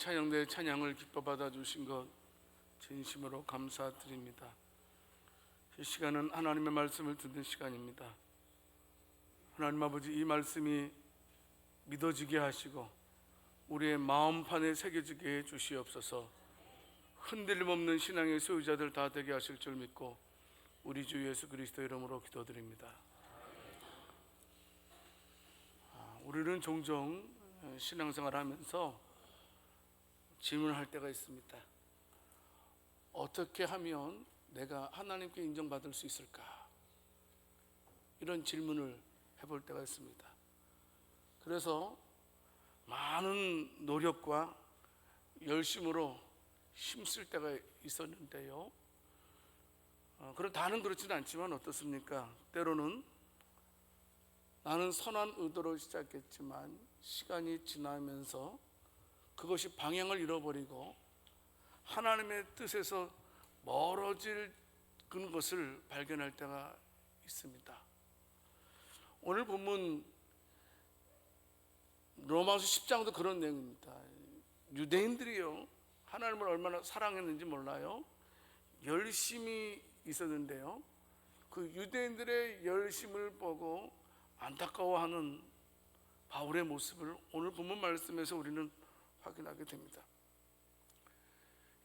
찬양대의 찬양을 기뻐 받아주신 것 진심으로 감사드립니다. 이 시간은 하나님의 말씀을 듣는 시간입니다. 하나님 아버지, 이 말씀이 믿어지게 하시고 우리의 마음판에 새겨지게 해 주시옵소서. 흔들림 없는 신앙의 소유자들 다 되게 하실 줄 믿고 우리 주 예수 그리스도 이름으로 기도드립니다. 우리는 종종 신앙생활 하면서 질문할 때가 있습니다. 어떻게 하면 내가 하나님께 인정받을 수 있을까? 이런 질문을 해볼 때가 있습니다. 그래서 많은 노력과 열심으로 힘쓸 때가 있었는데요. 다는 그렇지는 않지만 어떻습니까? 때로는 나는 선한 의도로 시작했지만 시간이 지나면서 그것이 방향을 잃어버리고 하나님의 뜻에서 멀어질 그런 것을 발견할 때가 있습니다. 오늘 본문 로마서 10장도 그런 내용입니다. 유대인들이요, 하나님을 얼마나 사랑했는지 몰라요. 열심히 있었는데요, 그 유대인들의 열심을 보고 안타까워하는 바울의 모습을 오늘 본문 말씀에서 우리는 확인하게 됩니다.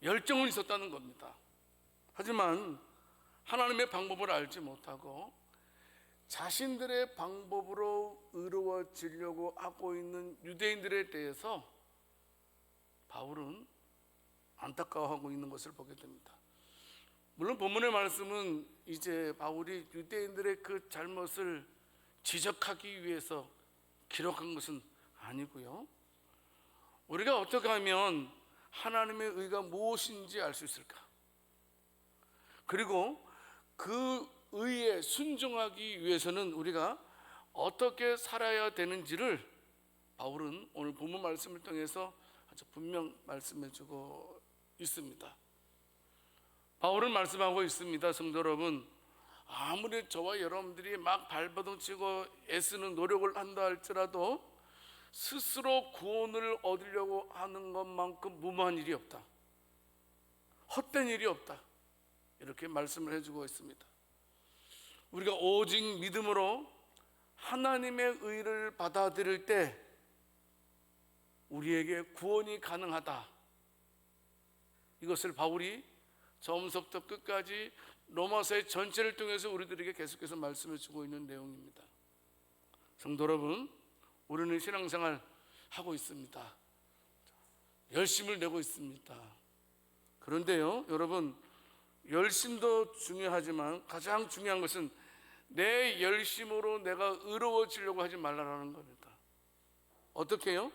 열정은 있었다는 겁니다. 하지만 하나님의 방법을 알지 못하고 자신들의 방법으로 의로워지려고 하고 있는 유대인들에 대해서 바울은 안타까워하고 있는 것을 보게 됩니다. 물론 본문의 말씀은 이제 바울이 유대인들의 그 잘못을 지적하기 위해서 기록한 것은 아니고요, 우리가 어떻게 하면 하나님의 의가 무엇인지 알 수 있을까? 그리고 그 의에 순종하기 위해서는 우리가 어떻게 살아야 되는지를 바울은 오늘 본문 말씀을 통해서 아주 분명 말씀해 주고 있습니다. 바울은 말씀하고 있습니다. 성도 여러분, 아무리 저와 여러분들이 막 발버둥 치고 애쓰는 노력을 한다 할지라도 스스로 구원을 얻으려고 하는 것만큼 무모한 일이 없다, 헛된 일이 없다, 이렇게 말씀을 해주고 있습니다. 우리가 오직 믿음으로 하나님의 의를 받아들일 때 우리에게 구원이 가능하다, 이것을 바울이 처음부터 끝까지 로마서의 전체를 통해서 우리들에게 계속해서 말씀해 주고 있는 내용입니다. 성도 여러분, 우리는 신앙생활 하고 있습니다. 열심을 내고 있습니다. 그런데요, 여러분, 열심도 중요하지만 가장 중요한 것은 내 열심으로 내가 의로워지려고 하지 말라라는 겁니다. 어떻게 해요?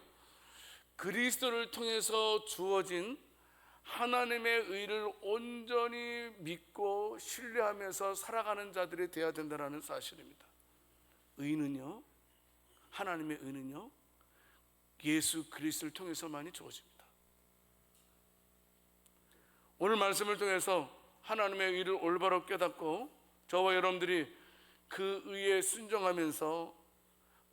그리스도를 통해서 주어진 하나님의 의를 온전히 믿고 신뢰하면서 살아가는 자들이 되어야 된다는 사실입니다. 의는요, 하나님의 의는요, 예수 그리스도를 통해서만이 주어집니다. 오늘 말씀을 통해서 하나님의 의를 올바로 깨닫고 저와 여러분들이 그 의에 순종하면서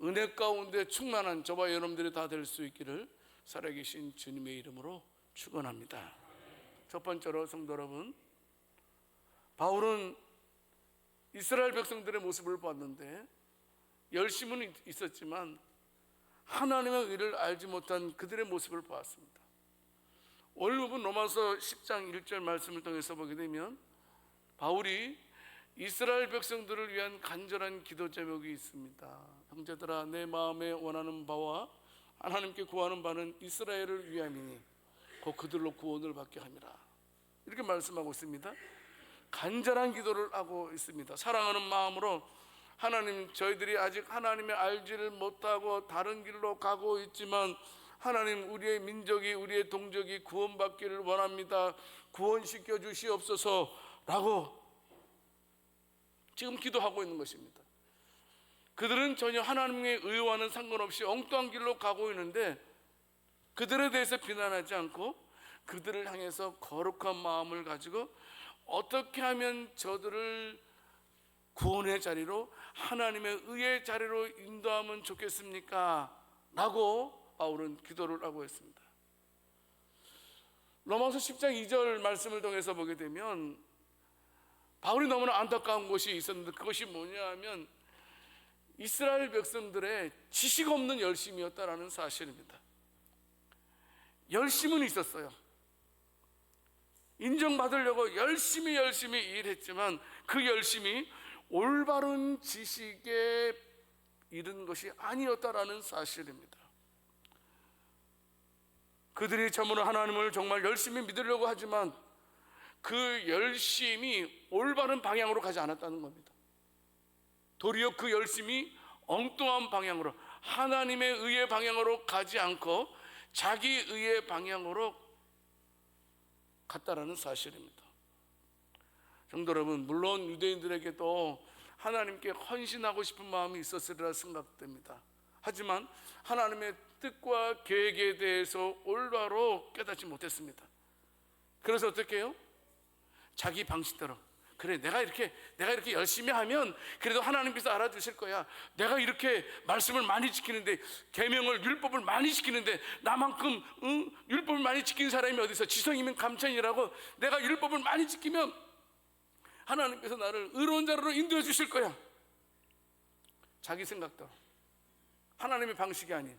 은혜 가운데 충만한 저와 여러분들이 다 될 수 있기를 살아계신 주님의 이름으로 축원합니다. 첫 번째로 성도 여러분, 바울은 이스라엘 백성들의 모습을 봤는데 열심은 있었지만 하나님의 의를 알지 못한 그들의 모습을 보았습니다. 오늘 부분 로마서 10장 1절 말씀을 통해서 보게 되면 바울이 이스라엘 백성들을 위한 간절한 기도 제목이 있습니다. 형제들아, 내 마음에 원하는 바와 하나님께 구하는 바는 이스라엘을 위함이니 곧 그들로 구원을 받게 함이라, 이렇게 말씀하고 있습니다. 간절한 기도를 하고 있습니다. 사랑하는 마음으로 하나님, 저희들이 아직 하나님의 알지를 못하고 다른 길로 가고 있지만 하나님, 우리의 민족이, 우리의 동족이 구원받기를 원합니다. 구원시켜 주시옵소서 라고 지금 기도하고 있는 것입니다. 그들은 전혀 하나님의 의와는 상관없이 엉뚱한 길로 가고 있는데 그들에 대해서 비난하지 않고 그들을 향해서 거룩한 마음을 가지고 어떻게 하면 저들을 구원의 자리로, 하나님의 의의 자리로 인도하면 좋겠습니까? 라고 바울은 기도를 하고 있습니다. 로마서 10장 2절 말씀을 통해서 보게 되면 바울이 너무나 안타까운 것이 있었는데, 그것이 뭐냐 하면 이스라엘 백성들의 지식 없는 열심이었다라는 사실입니다. 열심은 있었어요. 인정받으려고 열심히 일했지만 그 열심이 올바른 지식에 이른 것이 아니었다라는 사실입니다. 그들이 참으로 하나님을 정말 열심히 믿으려고 하지만 그 열심이 올바른 방향으로 가지 않았다는 겁니다. 도리어 그 열심이 엉뚱한 방향으로, 하나님의 의의 방향으로 가지 않고 자기 의의 방향으로 갔다라는 사실입니다. 성도 여러분, 물론 유대인들에게도 하나님께 헌신하고 싶은 마음이 있었으리라 생각됩니다. 하지만 하나님의 뜻과 계획에 대해서 올바로 깨닫지 못했습니다. 그래서 어떻게 해요? 자기 방식대로, 그래 내가 이렇게 열심히 하면 그래도 하나님께서 알아주실 거야. 내가 이렇게 말씀을 많이 지키는데, 계명을 율법을 많이 지키는데 나만큼 율법을 많이 지킨 사람이 어디 있어? 지성이면 감천이라고. 내가 율법을 많이 지키면 하나님께서 나를 의로운 자로 인도해 주실 거야. 자기 생각대로, 하나님의 방식이 아닌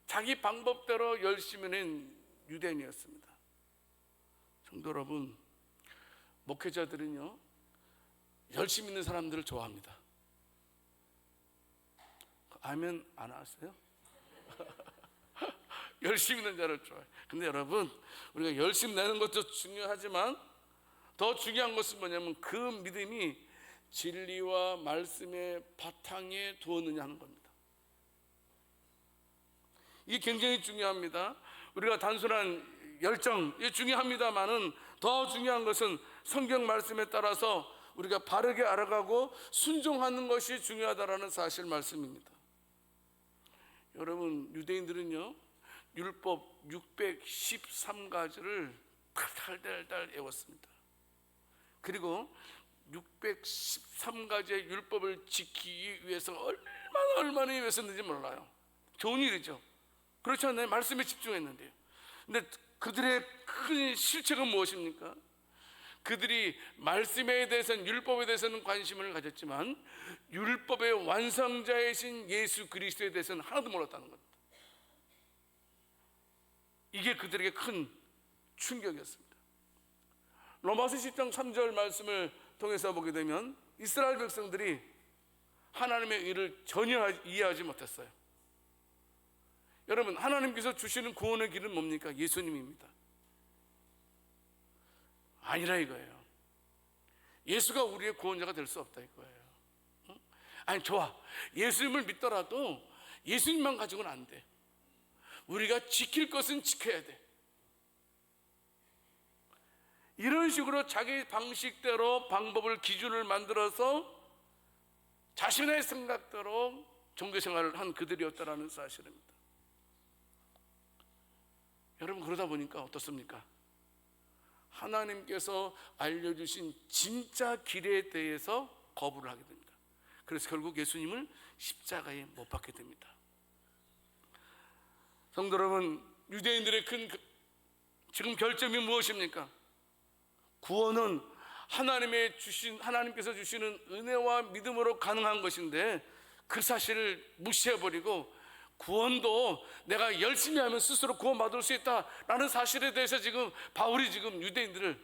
자기 방법대로 열심히 낸 유대인이었습니다. 성도 여러분, 목회자들은요 열심히 있는 사람들을 좋아합니다. 아멘 안 하세요? 열심히 있는 자를 좋아해요. 근데 여러분, 우리가 열심히 내는 것도 중요하지만 더 중요한 것은 뭐냐면 그 믿음이 진리와 말씀의 바탕에 두었느냐 하는 겁니다. 이게 굉장히 중요합니다. 우리가 단순한 열정이 중요합니다만은 더 중요한 것은 성경 말씀에 따라서 우리가 바르게 알아가고 순종하는 것이 중요하다라는 사실 말씀입니다. 여러분, 유대인들은요 율법 613가지를 달달달 외웠습니다. 그리고 613가지의 율법을 지키기 위해서 얼마나 위해서는지 몰라요. 좋은 일이죠. 그렇지 않나요? 말씀에 집중했는데요. 근데 그들의 큰 실책은 무엇입니까? 그들이 말씀에 대해서는, 율법에 대해서는 관심을 가졌지만 율법의 완성자이신 예수 그리스도에 대해서는 하나도 몰랐다는 겁니다. 이게 그들에게 큰 충격이었습니다. 로마서 10장 3절 말씀을 통해서 보게 되면 이스라엘 백성들이 하나님의 의를 전혀 이해하지 못했어요. 여러분, 하나님께서 주시는 구원의 길은 뭡니까? 예수님입니다. 아니라 이거예요. 예수가 우리의 구원자가 될 수 없다 이거예요. 아니 좋아, 예수님을 믿더라도 예수님만 가지고는 안 돼. 우리가 지킬 것은 지켜야 돼. 이런 식으로 자기 방식대로 방법을, 기준을 만들어서 자신의 생각대로 종교생활을 한 그들이었다라는 사실입니다. 여러분, 그러다 보니까 어떻습니까? 하나님께서 알려주신 진짜 길에 대해서 거부를 하게 됩니다. 그래서 결국 예수님을 십자가에 못 박게 됩니다. 성도 여러분, 유대인들의 큰 지금 결점이 무엇입니까? 구원은 하나님께서 주시는 은혜와 믿음으로 가능한 것인데 그 사실을 무시해버리고, 구원도 내가 열심히 하면 스스로 구원받을 수 있다라는 사실에 대해서 지금 바울이 지금 유대인들을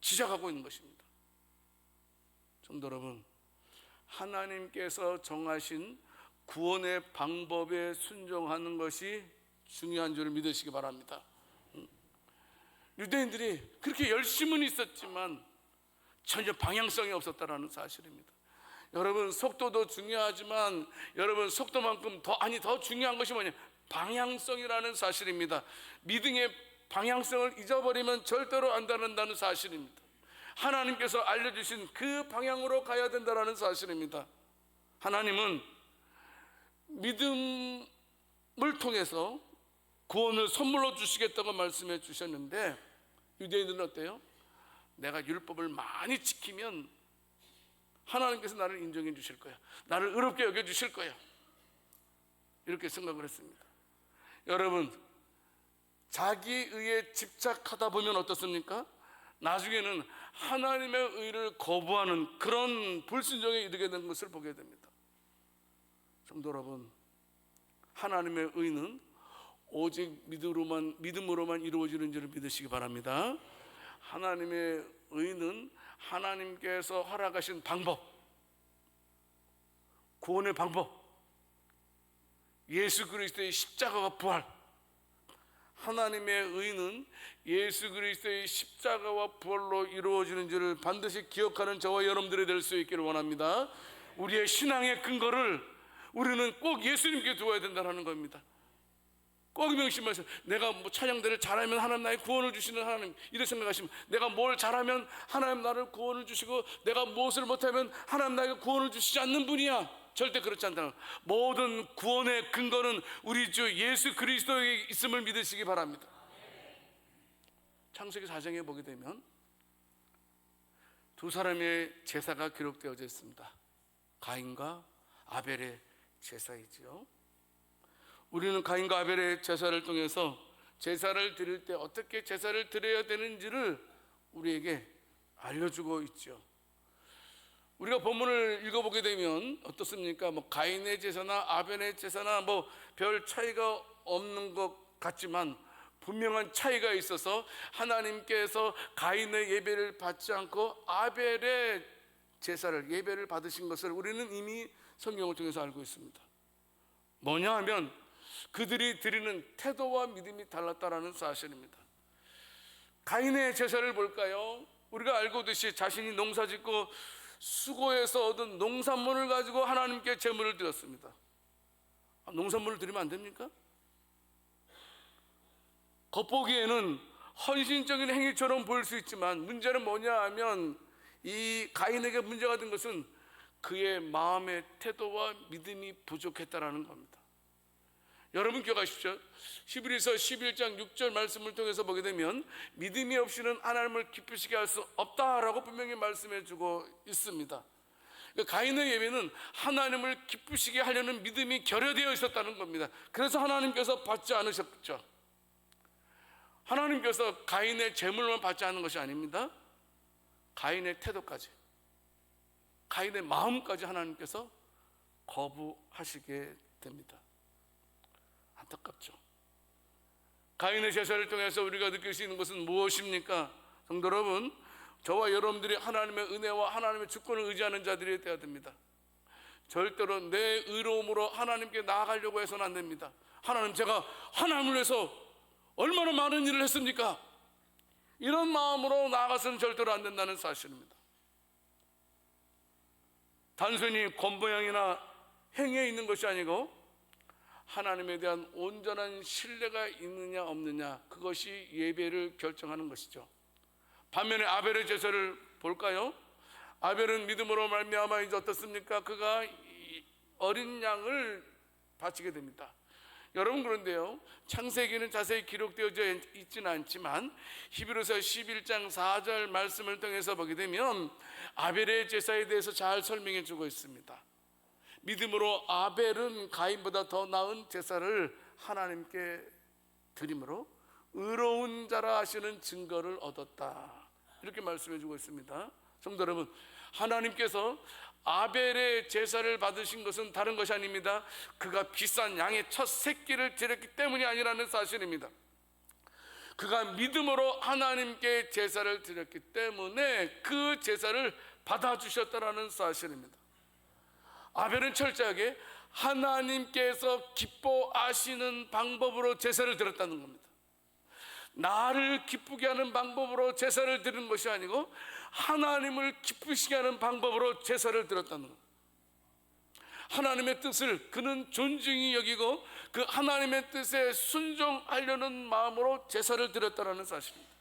지적하고 있는 것입니다. 성도 여러분, 하나님께서 정하신 구원의 방법에 순종하는 것이 중요한 줄 믿으시기 바랍니다. 유대인들이 그렇게 열심은 있었지만 전혀 방향성이 없었다라는 사실입니다. 여러분, 속도도 중요하지만 여러분, 속도만큼 더 중요한 것이 뭐냐? 방향성이라는 사실입니다. 믿음의 방향성을 잊어버리면 절대로 안 된다는 사실입니다. 하나님께서 알려주신 그 방향으로 가야 된다는 사실입니다. 하나님은 믿음을 통해서 구원을 선물로 주시겠다고 말씀해 주셨는데, 유대인들은 어때요? 내가 율법을 많이 지키면 하나님께서 나를 인정해 주실 거야, 나를 의롭게 여겨 주실 거야, 이렇게 생각을 했습니다. 여러분, 자기 의에 집착하다 보면 어떻습니까? 나중에는 하나님의 의를 거부하는 그런 불순종에 이르게 된 것을 보게 됩니다. 성도 여러분, 하나님의 의는 오직 믿음으로만 이루어지는 줄을 믿으시기 바랍니다. 하나님의 의는 하나님께서 허락하신 방법, 구원의 방법, 예수 그리스도의 십자가와 부활, 하나님의 의는 예수 그리스도의 십자가와 부활로 이루어지는 줄을 반드시 기억하는 저와 여러분들이 될 수 있기를 원합니다. 우리의 신앙의 근거를 우리는 꼭 예수님께 두어야 된다는 겁니다. 꼭 명심하세요. 내가 뭐 찬양대를 잘하면 하나님 나의 구원을 주시는 하나님, 이렇게 생각하시면, 내가 뭘 잘하면 하나님 나를 구원을 주시고 내가 무엇을 못하면 하나님 나에게 구원을 주시지 않는 분이야. 절대 그렇지 않다. 모든 구원의 근거는 우리 주 예수 그리스도에 있음을 믿으시기 바랍니다. 창세기 4장에 보게 되면 두 사람의 제사가 기록되어져 있습니다. 가인과 아벨의 제사이지요. 우리는 가인과 아벨의 제사를 통해서 제사를 드릴 때 어떻게 제사를 드려야 되는지를 우리에게 알려주고 있죠. 우리가 본문을 읽어보게 되면 어떻습니까? 가인의 제사나 아벨의 제사나 별 차이가 없는 것 같지만 분명한 차이가 있어서 하나님께서 가인의 예배를 받지 않고 아벨의 제사를, 예배를 받으신 것을 우리는 이미 성경을 통해서 알고 있습니다. 뭐냐 하면 그들이 드리는 태도와 믿음이 달랐다라는 사실입니다. 가인의 제사를 볼까요? 우리가 알고 있듯이 자신이 농사짓고 수고해서 얻은 농산물을 가지고 하나님께 제물을 드렸습니다. 농산물을 드리면 안 됩니까? 겉보기에는 헌신적인 행위처럼 보일 수 있지만 문제는 뭐냐 하면 이 가인에게 문제가 된 것은 그의 마음의 태도와 믿음이 부족했다라는 겁니다. 여러분 기억하십시오. 히브리서 11장 6절 말씀을 통해서 보게 되면 믿음이 없이는 하나님을 기쁘시게 할 수 없다라고 분명히 말씀해 주고 있습니다. 가인의 예배는 하나님을 기쁘시게 하려는 믿음이 결여되어 있었다는 겁니다. 그래서 하나님께서 받지 않으셨죠. 하나님께서 가인의 제물만 받지 않은 것이 아닙니다. 가인의 태도까지, 가인의 마음까지 하나님께서 거부하시게 됩니다. 안타깝죠. 가인의 제사를 통해서 우리가 느낄 수 있는 것은 무엇입니까? 성도 여러분, 저와 여러분들이 하나님의 은혜와 하나님의 주권을 의지하는 자들이 되어야 됩니다. 절대로 내 의로움으로 하나님께 나아가려고 해서는 안 됩니다. 하나님, 제가 하나님을 위해서 얼마나 많은 일을 했습니까? 이런 마음으로 나아가서는 절대로 안 된다는 사실입니다. 단순히 겉모양이나 행위에 있는 것이 아니고 하나님에 대한 온전한 신뢰가 있느냐 없느냐, 그것이 예배를 결정하는 것이죠. 반면에 아벨의 제사를 볼까요? 아벨은 믿음으로 말미암아 이제 어떻습니까? 그가 어린 양을 바치게 됩니다. 여러분, 그런데요, 창세기는 자세히 기록되어져 있지는 않지만 히브리서 11장 4절 말씀을 통해서 보게 되면 아벨의 제사에 대해서 잘 설명해 주고 있습니다. 믿음으로 아벨은 가인보다 더 나은 제사를 하나님께 드림으로 의로운 자라 하시는 증거를 얻었다, 이렇게 말씀해 주고 있습니다. 성도 여러분, 하나님께서 아벨의 제사를 받으신 것은 다른 것이 아닙니다. 그가 비싼 양의 첫 새끼를 드렸기 때문이 아니라는 사실입니다. 그가 믿음으로 하나님께 제사를 드렸기 때문에 그 제사를 받아주셨다라는 사실입니다. 아벨은 철저하게 하나님께서 기뻐하시는 방법으로 제사를 드렸다는 겁니다. 나를 기쁘게 하는 방법으로 제사를 드리는 것이 아니고 하나님을 기쁘시게 하는 방법으로 제사를 드렸다는 겁니다. 하나님의 뜻을 그는 존중히 여기고 그 하나님의 뜻에 순종하려는 마음으로 제사를 드렸다는 사실입니다.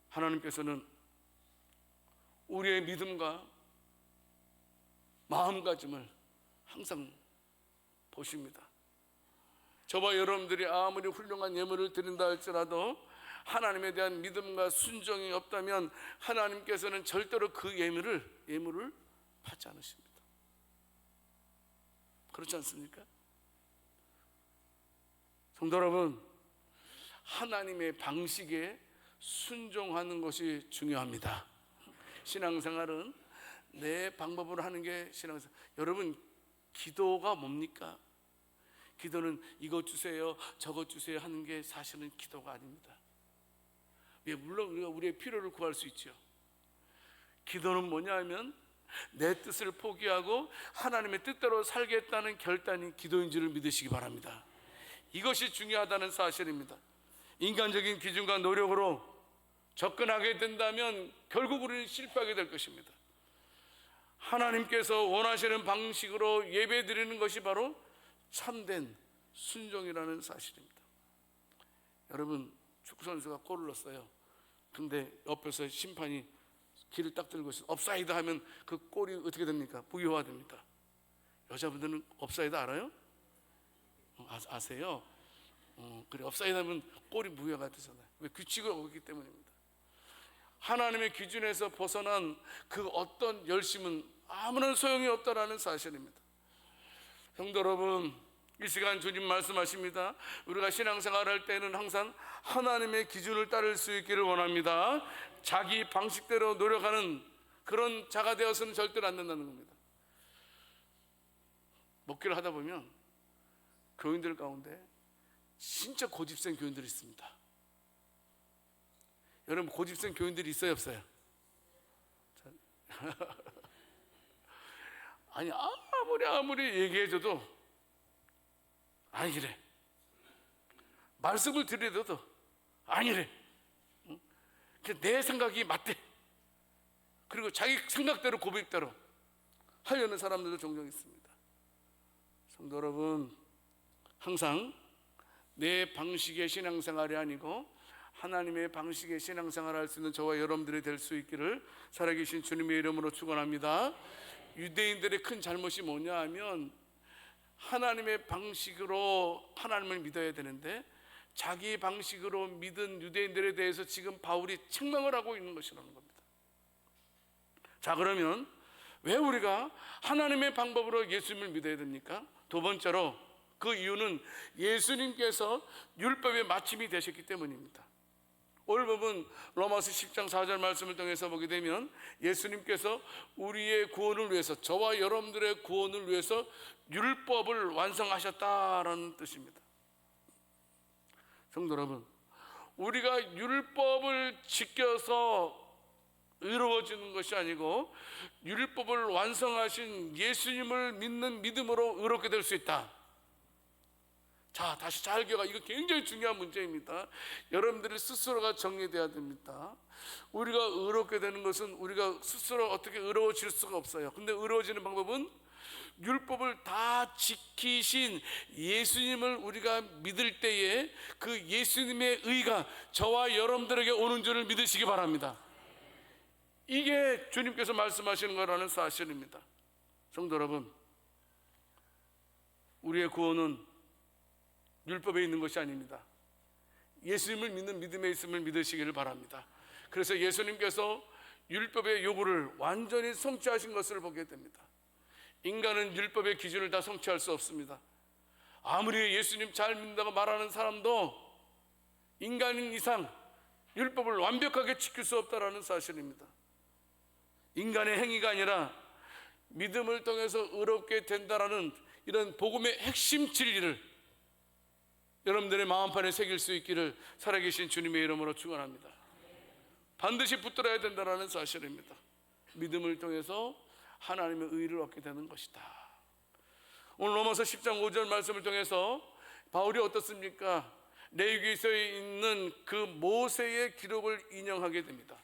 하나님께서는 우리의 믿음과 마음가짐을 항상 보십니다. 저와 여러분들이 아무리 훌륭한 예물을 드린다 할지라도 하나님에 대한 믿음과 순종이 없다면 하나님께서는 절대로 그 예물을 받지 않으십니다. 그렇지 않습니까? 성도 여러분, 하나님의 방식에 순종하는 것이 중요합니다. 신앙생활은 내 방법으로 하는 게 신앙생활. 여러분, 기도가 뭡니까? 기도는 이것 주세요, 저것 주세요 하는 게 사실은 기도가 아닙니다. 물론 우리가 우리의 필요를 구할 수 있죠. 기도는 뭐냐 하면 내 뜻을 포기하고 하나님의 뜻대로 살겠다는 결단이 기도인 줄을 믿으시기 바랍니다. 이것이 중요하다는 사실입니다. 인간적인 기준과 노력으로 접근하게 된다면 결국 우리는 실패하게 될 것입니다. 하나님께서 원하시는 방식으로 예배 드리는 것이 바로 참된 순종이라는 사실입니다. 여러분, 축구선수가 골을 넣었어요. 근데 옆에서 심판이 길을 딱 들고 있어요. 업사이드 하면 그 골이 어떻게 됩니까? 무효화됩니다. 여자분들은 업사이드 알아요? 아세요? 그래, 업사이드 하면 골이 무효가 되잖아요. 왜? 규칙을 어겼기 때문입니다. 하나님의 기준에서 벗어난 그 어떤 열심은 아무런 소용이 없다라는 사실입니다. 성도 여러분, 이 시간 주님 말씀하십니다. 우리가 신앙생활 할 때는 항상 하나님의 기준을 따를 수 있기를 원합니다. 자기 방식대로 노력하는 그런 자가 되어서는 절대로 안 된다는 겁니다. 목회를 하다 보면 교인들 가운데 진짜 고집센 교인들이 있습니다. 여러분, 고집센 교인들이 있어요, 없어요? 아니, 아무리 얘기해줘도 아니래. 말씀을 드려도 아니래. 내 생각이 맞대. 그리고 자기 생각대로 고백대로 하려는 사람들도 종종 있습니다. 성도 여러분, 항상 내 방식의 신앙생활이 아니고 하나님의 방식의 신앙생활을 할 수 있는 저와 여러분들이 될 수 있기를 살아계신 주님의 이름으로 축원합니다. 유대인들의 큰 잘못이 뭐냐 하면 하나님의 방식으로 하나님을 믿어야 되는데 자기 방식으로 믿은 유대인들에 대해서 지금 바울이 책망을 하고 있는 것이라는 겁니다. 자, 그러면 왜 우리가 하나님의 방법으로 예수님을 믿어야 됩니까? 두 번째로 그 이유는 예수님께서 율법의 마침이 되셨기 때문입니다. 오늘 보면 로마서 10장 4절 말씀을 통해서 보게 되면 예수님께서 우리의 구원을 위해서, 저와 여러분들의 구원을 위해서 율법을 완성하셨다라는 뜻입니다. 성도 여러분, 우리가 율법을 지켜서 의로워지는 것이 아니고 율법을 완성하신 예수님을 믿는 믿음으로 의롭게 될 수 있다. 자, 다시 잘 기억하. 이거 굉장히 중요한 문제입니다. 여러분들이 스스로가 정리돼야 됩니다. 우리가 의롭게 되는 것은 우리가 스스로 어떻게 의로워질 수가 없어요. 근데 의로워지는 방법은 율법을 다 지키신 예수님을 우리가 믿을 때에 그 예수님의 의가 저와 여러분들에게 오는 줄을 믿으시기 바랍니다. 이게 주님께서 말씀하시는 거라는 사실입니다. 성도 여러분, 우리의 구원은 율법에 있는 것이 아닙니다. 예수님을 믿는 믿음에 있음을 믿으시기를 바랍니다. 그래서 예수님께서 율법의 요구를 완전히 성취하신 것을 보게 됩니다. 인간은 율법의 기준을 다 성취할 수 없습니다. 아무리 예수님 잘 믿는다고 말하는 사람도 인간인 이상 율법을 완벽하게 지킬 수 없다는 사실입니다. 인간의 행위가 아니라 믿음을 통해서 의롭게 된다라는 이런 복음의 핵심 진리를 여러분들의 마음판에 새길 수 있기를 살아계신 주님의 이름으로 축원합니다. 반드시 붙들어야 된다는 사실입니다. 믿음을 통해서 하나님의 의를 얻게 되는 것이다. 오늘 로마서 10장 5절 말씀을 통해서 바울이 어떻습니까? 레위기서에 있는 그 모세의 기록을 인용하게 됩니다.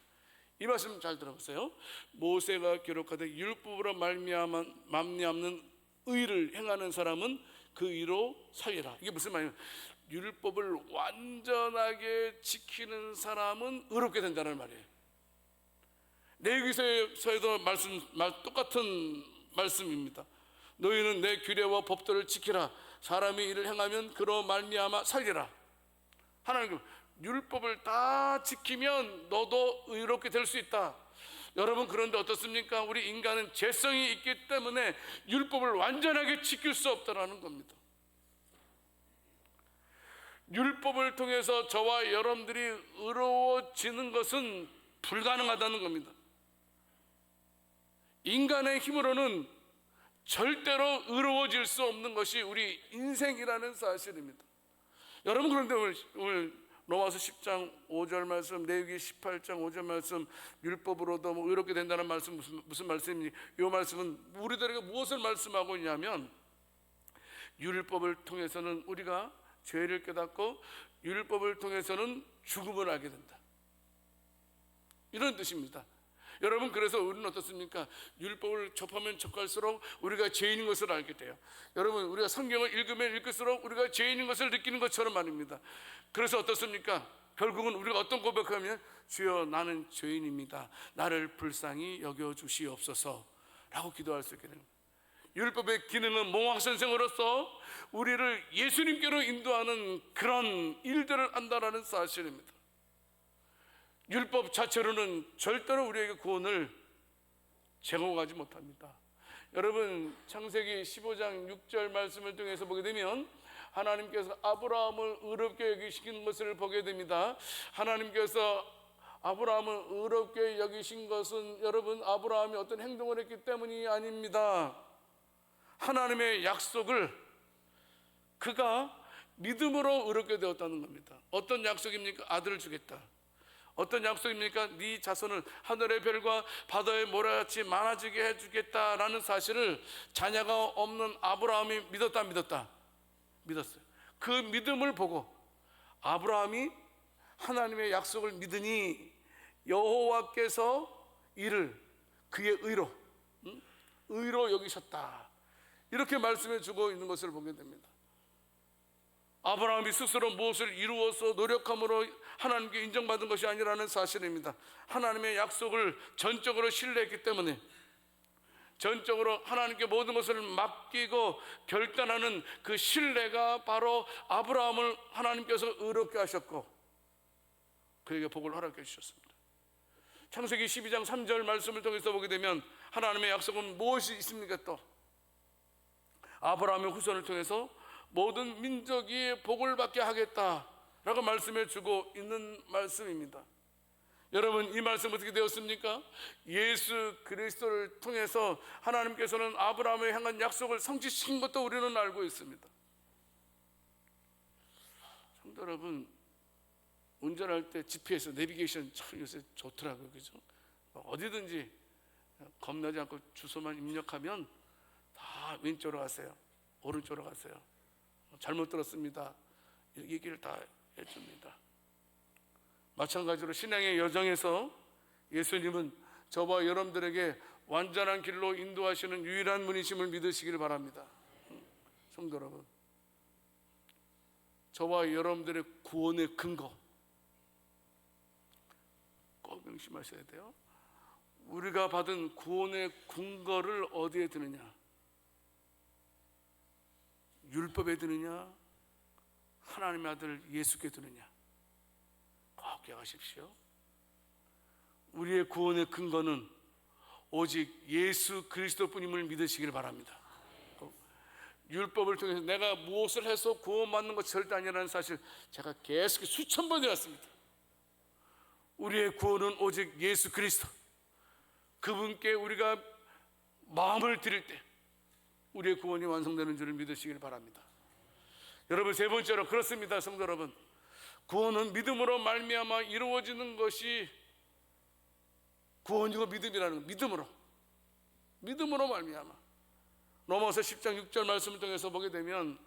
이 말씀 잘 들어보세요. 모세가 기록하되 율법으로 말미암는 의를 행하는 사람은 그 의로 살리라. 이게 무슨 말이에요? 율법을 완전하게 지키는 사람은 의롭게 된다는 말이에요. 레위기서에도 똑같은 말씀입니다. 너희는 내 규례와 법도를 지키라. 사람이 이를 행하면 그로 말미암아 살리라. 하나님, 율법을 다 지키면 너도 의롭게 될 수 있다. 여러분, 그런데 어떻습니까? 우리 인간은 죄성이 있기 때문에 율법을 완전하게 지킬 수 없다라는 겁니다. 율법을 통해서 저와 여러분들이 의로워지는 것은 불가능하다는 겁니다. 인간의 힘으로는 절대로 의로워질 수 없는 것이 우리 인생이라는 사실입니다. 여러분, 그런데 오늘 로마서 10장 5절 말씀, 레위기 18장 5절 말씀, 율법으로도 의롭게 된다는 말씀, 무슨 말씀이니? 이 말씀은 우리들에게 무엇을 말씀하고 있냐면, 율법을 통해서는 우리가 죄를 깨닫고 율법을 통해서는 죽음을 알게 된다, 이런 뜻입니다. 여러분, 그래서 우리는 어떻습니까? 율법을 접하면 접할수록 우리가 죄인인 것을 알게 돼요. 여러분, 우리가 성경을 읽으면 읽을수록 우리가 죄인인 것을 느끼는 것처럼 말입니다. 그래서 어떻습니까? 결국은 우리가 어떤 고백하면, 주여 나는 죄인입니다, 나를 불쌍히 여겨주시옵소서 라고 기도할 수 있게 됩니다. 율법의 기능은 몽학선생으로서 우리를 예수님께로 인도하는 그런 일들을 한다는 사실입니다. 율법 자체로는 절대로 우리에게 구원을 제공하지 못합니다. 여러분, 창세기 15장 6절 말씀을 통해서 보게 되면 하나님께서 아브라함을 의롭게 여기신 것을 보게 됩니다. 하나님께서 아브라함을 의롭게 여기신 것은, 여러분, 아브라함이 어떤 행동을 했기 때문이 아닙니다. 하나님의 약속을 그가 믿음으로 의롭게 되었다는 겁니다. 어떤 약속입니까? 아들을 주겠다. 어떤 약속입니까? 네 자손을 하늘의 별과 바다의 모래같이 많아지게 해주겠다라는 사실을 자녀가 없는 아브라함이 믿었다, 안 믿었다? 믿었어요. 그 믿음을 보고 아브라함이 하나님의 약속을 믿으니 여호와께서 이를 그의 의로 여기셨다, 이렇게 말씀해 주고 있는 것을 보게 됩니다. 아브라함이 스스로 무엇을 이루어서 노력함으로 하나님께 인정받은 것이 아니라는 사실입니다. 하나님의 약속을 전적으로 신뢰했기 때문에, 전적으로 하나님께 모든 것을 맡기고 결단하는 그 신뢰가 바로 아브라함을 하나님께서 의롭게 하셨고 그에게 복을 허락해 주셨습니다. 창세기 12장 3절 말씀을 통해서 보게 되면 하나님의 약속은 무엇이 있습니까? 또 아브라함의 후손을 통해서 모든 민족이 복을 받게 하겠다라고 말씀해 주고 있는 말씀입니다. 여러분, 이 말씀 어떻게 되었습니까? 예수 그리스도를 통해서 하나님께서는 아브라함을 향한 약속을 성취시킨 것도 우리는 알고 있습니다. 성도 여러분, 운전할 때 GPS, 내비게이션 참 요새 좋더라고요. 그죠? 어디든지 겁나지 않고 주소만 입력하면 다 왼쪽으로 가세요, 오른쪽으로 가세요, 잘못 들었습니다, 얘기를 다 해줍니다. 마찬가지로 신앙의 여정에서 예수님은 저와 여러분들에게 완전한 길로 인도하시는 유일한 분이심을 믿으시길 바랍니다. 성도 여러분, 저와 여러분들의 구원의 근거 꼭 명심하셔야 돼요. 우리가 받은 구원의 근거를 어디에 두느냐? 율법에 두느냐? 하나님의 아들 예수께 두느냐? 꼭 기억하십시오. 우리의 구원의 근거는 오직 예수 그리스도뿐임을 믿으시길 바랍니다. 율법을 통해서 내가 무엇을 해서 구원받는 것이 절대 아니라는 사실 제가 계속 수천 번 해왔습니다. 우리의 구원은 오직 예수 그리스도, 그분께 우리가 마음을 드릴 때 우리의 구원이 완성되는 줄을 믿으시길 바랍니다. 여러분, 세 번째로 그렇습니다. 성도 여러분, 구원은 믿음으로 말미암아 이루어지는 것이 구원이고 믿음이라는 거. 믿음으로 말미암아. 로마서 10장 6절 말씀을 통해서 보게 되면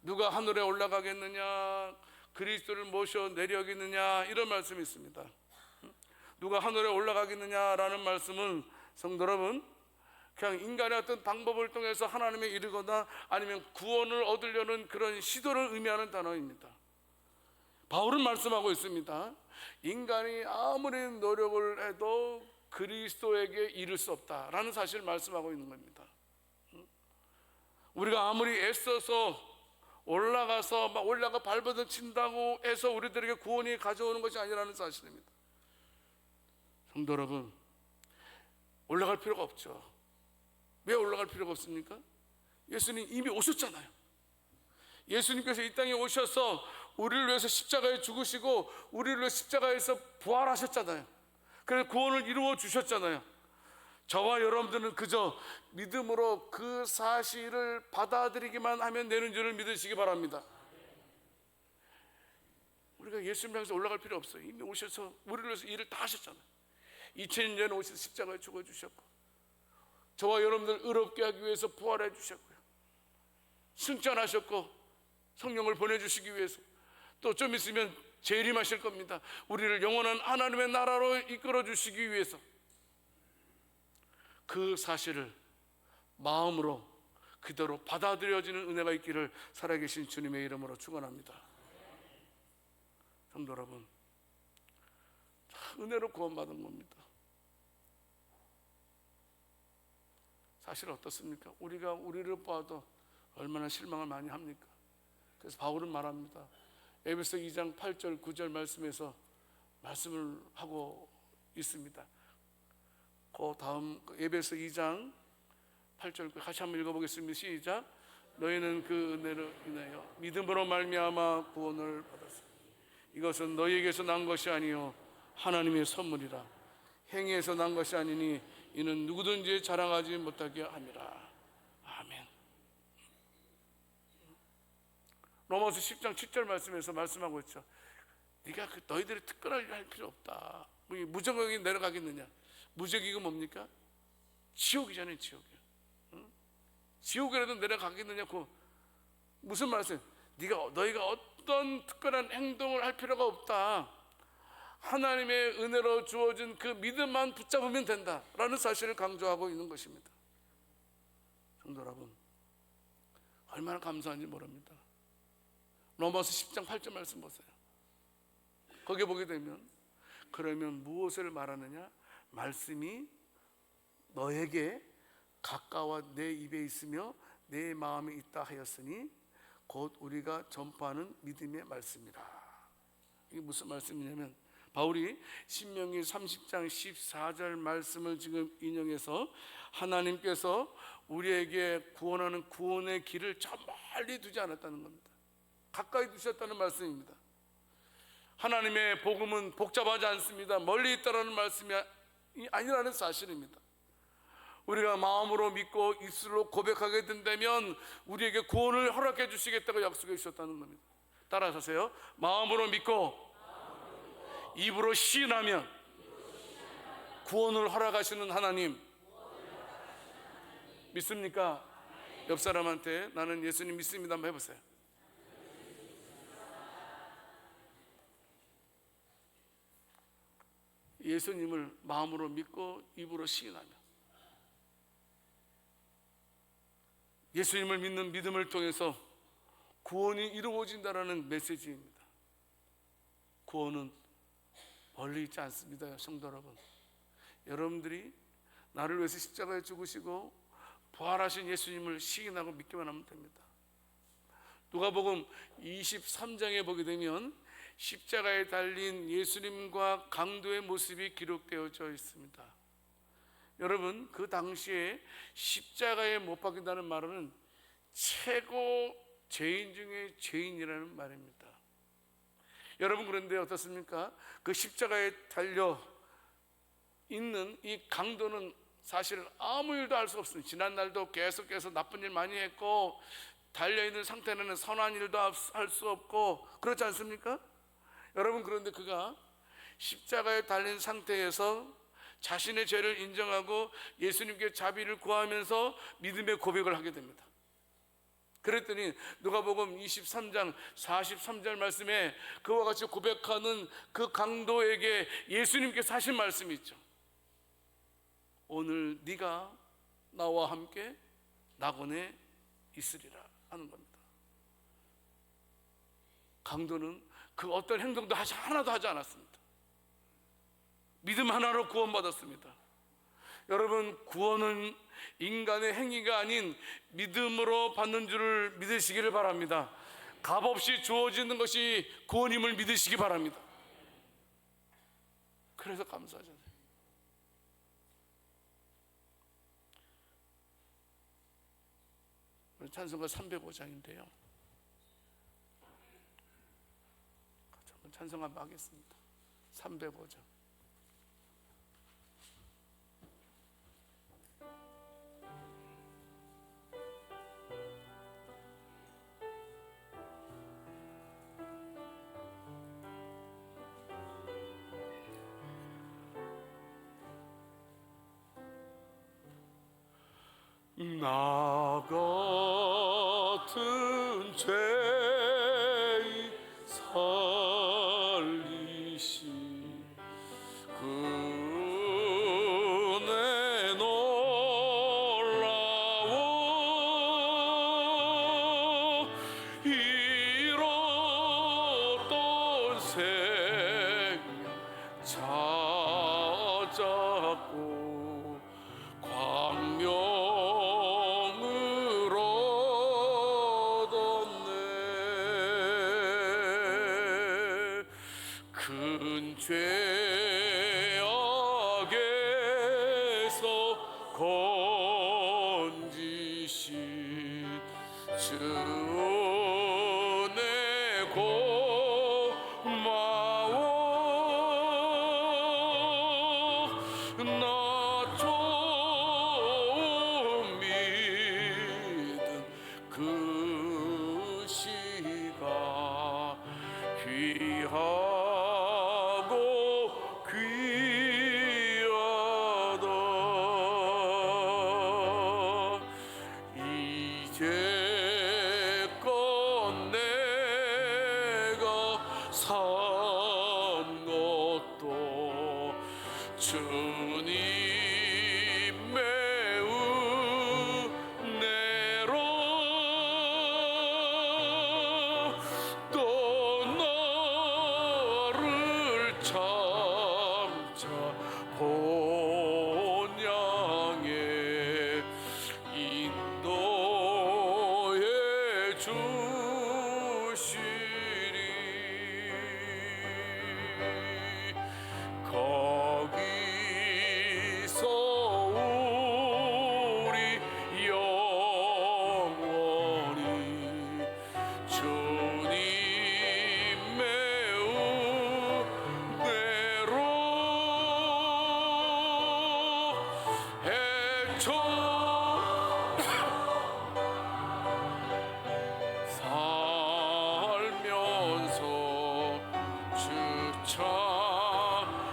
누가 하늘에 올라가겠느냐, 그리스도를 모셔 내려오겠느냐, 이런 말씀이 있습니다. 누가 하늘에 올라가겠느냐라는 말씀은 성도 여러분, 그냥 인간의 어떤 방법을 통해서 하나님에 이르거나 아니면 구원을 얻으려는 그런 시도를 의미하는 단어입니다. 바울은 말씀하고 있습니다. 인간이 아무리 노력을 해도 그리스도에게 이를 수 없다라는 사실을 말씀하고 있는 겁니다. 우리가 아무리 애써서 올라가서 막 올라가 발버둥 친다고 해서 우리들에게 구원이 가져오는 것이 아니라는 사실입니다. 성도 여러분, 올라갈 필요가 없죠. 왜 올라갈 필요가 없습니까? 예수님 이미 오셨잖아요. 예수님께서 이 땅에 오셔서 우리를 위해서 십자가에 죽으시고 우리를 위해 십자가에서 부활하셨잖아요. 그래서 구원을 이루어 주셨잖아요. 저와 여러분들은 그저 믿음으로 그 사실을 받아들이기만 하면 되는 줄을 믿으시기 바랍니다. 우리가 예수님 향해서 올라갈 필요 없어요. 이미 오셔서 우리를 위해서 일을 다 하셨잖아요. 2000년 전에 오셔서 십자가에 죽어주셨고, 저와 여러분들 의롭게 하기 위해서 부활해 주셨고요, 승천하셨고, 성령을 보내주시기 위해서 또 좀 있으면 재림하실 겁니다. 우리를 영원한 하나님의 나라로 이끌어 주시기 위해서 그 사실을 마음으로 그대로 받아들여지는 은혜가 있기를 살아계신 주님의 이름으로 축원합니다. 성도 여러분, 은혜로 구원받은 겁니다. 사실 어떻습니까? 우리가 우리를 봐도 얼마나 실망을 많이 합니까? 그래서 바울은 말합니다. 에베소 2장 8절 9절 말씀에서 말씀을 하고 있습니다. 그 다음 에베소 2장 8절 같이 한번 읽어보겠습니다. 시작. 너희는 그 은혜로 인하여 믿음으로 말미암아 구원을 받았습니다. 이것은 너희에게서 난 것이 아니요 하나님의 선물이라. 행위에서 난 것이 아니니 이는 누구든지 자랑하지 못하게 함이라. 아멘. 로마서 10장 7절 말씀에서 말씀하고 있죠. 네가 너희들이 특별한 일을 할 필요 없다. 무정하게 내려가겠느냐? 무적이가 뭡니까? 지옥이잖아요. 지옥이요. 응? 지옥이라도 내려가겠느냐고. 무슨 말이세요? 너희가 어떤 특별한 행동을 할 필요가 없다. 하나님의 은혜로 주어진 그 믿음만 붙잡으면 된다라는 사실을 강조하고 있는 것입니다. 성도 여러분, 얼마나 감사한지 모릅니다. 로마서 10장 8절 말씀 보세요. 거기에 보게 되면 그러면 무엇을 말하느냐? 말씀이 너에게 가까워 내 입에 있으며 내 마음에 있다 하였으니 곧 우리가 전파하는 믿음의 말씀이라. 이게 무슨 말씀이냐면 바울이 신명기 30장 14절 말씀을 지금 인용해서 하나님께서 우리에게 구원하는 구원의 길을 저 멀리 두지 않았다는 겁니다. 가까이 두셨다는 말씀입니다. 하나님의 복음은 복잡하지 않습니다. 멀리 있다라는 말씀이 아니라는 사실입니다. 우리가 마음으로 믿고 입술로 고백하게 된다면 우리에게 구원을 허락해 주시겠다고 약속해 주셨다는 겁니다. 따라하세요. 마음으로 믿고 입으로 시인하면 구원을 허락하시는 하나님 믿습니까? 옆 사람한테 나는 예수님 믿습니다 한번 해보세요. 예수님을 마음으로 믿고 입으로 시인하면 예수님을 믿는 믿음을 통해서 구원이 이루어진다는 메시지입니다. 구원은 멀리 있지 않습니다. 성도 여러분, 여러분들이 나를 위해서 십자가에 죽으시고 부활하신 예수님을 시인하고 믿기만 하면 됩니다. 누가복음 23장에 보게 되면 십자가에 달린 예수님과 강도의 모습이 기록되어져 있습니다. 여러분, 그 당시에 십자가에 못 박힌다는 말은 최고 죄인 중에 죄인이라는 말입니다. 여러분, 그런데 어떻습니까? 그 십자가에 달려 있는 이 강도는 사실 아무 일도 할 수 없습니다. 지난날도 계속해서 나쁜 일 많이 했고 달려있는 상태는 선한 일도 할 수 없고 그렇지 않습니까? 여러분, 그런데 그가 십자가에 달린 상태에서 자신의 죄를 인정하고 예수님께 자비를 구하면서 믿음의 고백을 하게 됩니다. 그랬더니 누가복음 23장 43절 말씀에 그와 같이 고백하는 그 강도에게 예수님께서 하신 말씀이 있죠. 오늘 네가 나와 함께 낙원에 있으리라 하는 겁니다. 강도는 그 어떤 행동도 하나도 하지 않았습니다. 믿음 하나로 구원받았습니다. 여러분, 구원은 인간의 행위가 아닌 믿음으로 받는 줄을 믿으시기를 바랍니다. 값없이 주어지는 것이 구원임을 믿으시기 바랍니다. 그래서 감사하잖아요. 찬송가 305장인데요 찬송 한번 하겠습니다. 305장. 나 같은 죄인 살리신 그 은혜 놀라워 잃었던 생명 찾았고 광명을 얻었네. 큰 죄악에서 건지신 주 은혜 고마워. 나 처음 믿은 그 시가 귀하고 귀하다. 이제껏 내가 산 것도 주님의 은혜로 또 너를 참자 본향에 인도해 주시리. 거기서 우리 영원히 주님의 은혜로 헤쳐 살면서 주 찬양하리라.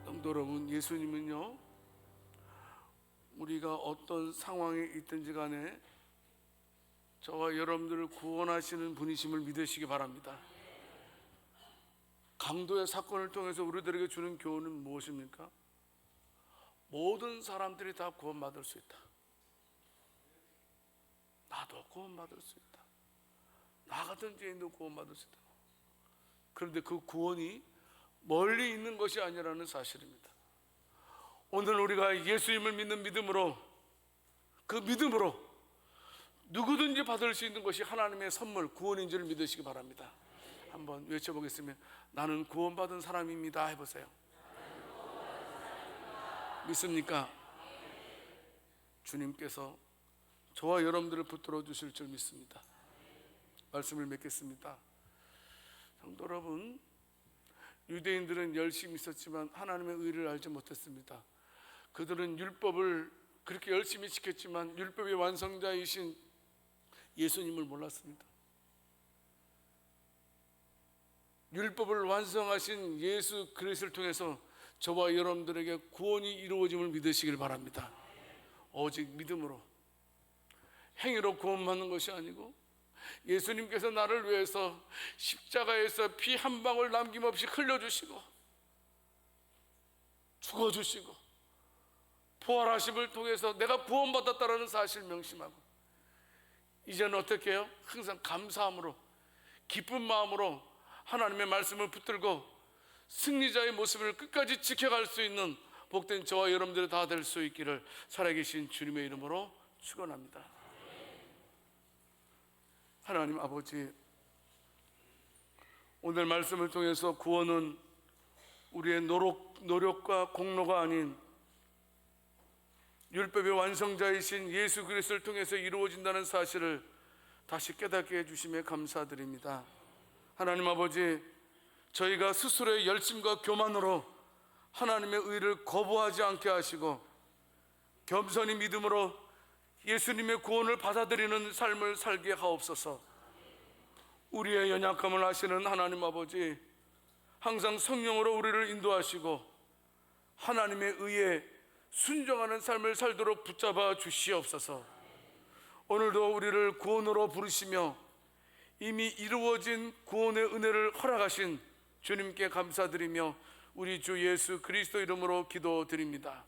성도 여러분, 예수님은요, 우리가 어떤 상황에 있든지 간에 저와 여러분들을 구원하시는 분이심을 믿으시기 바랍니다. 강도의 사건을 통해서 우리들에게 주는 교훈은 무엇입니까? 모든 사람들이 다 구원받을 수 있다. 나도 구원받을 수 있다. 나 같은 죄인도 구원받을 수 있다. 그런데 그 구원이 멀리 있는 것이 아니라는 사실입니다. 오늘 우리가 예수님을 믿는 믿음으로, 그 믿음으로 누구든지 받을 수 있는 것이 하나님의 선물, 구원인 줄 믿으시기 바랍니다. 한번 외쳐보겠습니다. 나는 구원받은 사람입니다 해보세요. 믿습니까? 주님께서 저와 여러분들을 붙들어 주실 줄 믿습니다. 말씀을 맺겠습니다. 성도 여러분, 유대인들은 열심히 있었지만 하나님의 의를 알지 못했습니다. 그들은 율법을 그렇게 열심히 지켰지만 율법의 완성자이신 예수님을 몰랐습니다. 율법을 완성하신 예수 그리스도를 통해서 저와 여러분들에게 구원이 이루어짐을 믿으시길 바랍니다. 오직 믿음으로, 행위로 구원받는 것이 아니고 예수님께서 나를 위해서 십자가에서 피 한 방울 남김없이 흘려주시고 죽어주시고 부활하심을 통해서 내가 구원받았다라는 사실을 명심하고 이제는 어떻게 해요? 항상 감사함으로, 기쁜 마음으로 하나님의 말씀을 붙들고 승리자의 모습을 끝까지 지켜갈 수 있는 복된 저와 여러분들이 다 될 수 있기를 살아계신 주님의 이름으로 축원합니다. 하나님 아버지, 오늘 말씀을 통해서 구원은 우리의 노력과 공로가 아닌 율법의 완성자이신 예수 그리스도를 통해서 이루어진다는 사실을 다시 깨닫게 해주심에 감사드립니다. 하나님 아버지, 저희가 스스로의 열심과 교만으로 하나님의 의를 거부하지 않게 하시고 겸손히 믿음으로 예수님의 구원을 받아들이는 삶을 살게 하옵소서. 우리의 연약함을 아시는 하나님 아버지, 항상 성령으로 우리를 인도하시고 하나님의 의에 순종하는 삶을 살도록 붙잡아 주시옵소서. 오늘도 우리를 구원으로 부르시며 이미 이루어진 구원의 은혜를 허락하신 주님께 감사드리며 우리 주 예수 그리스도 이름으로 기도드립니다.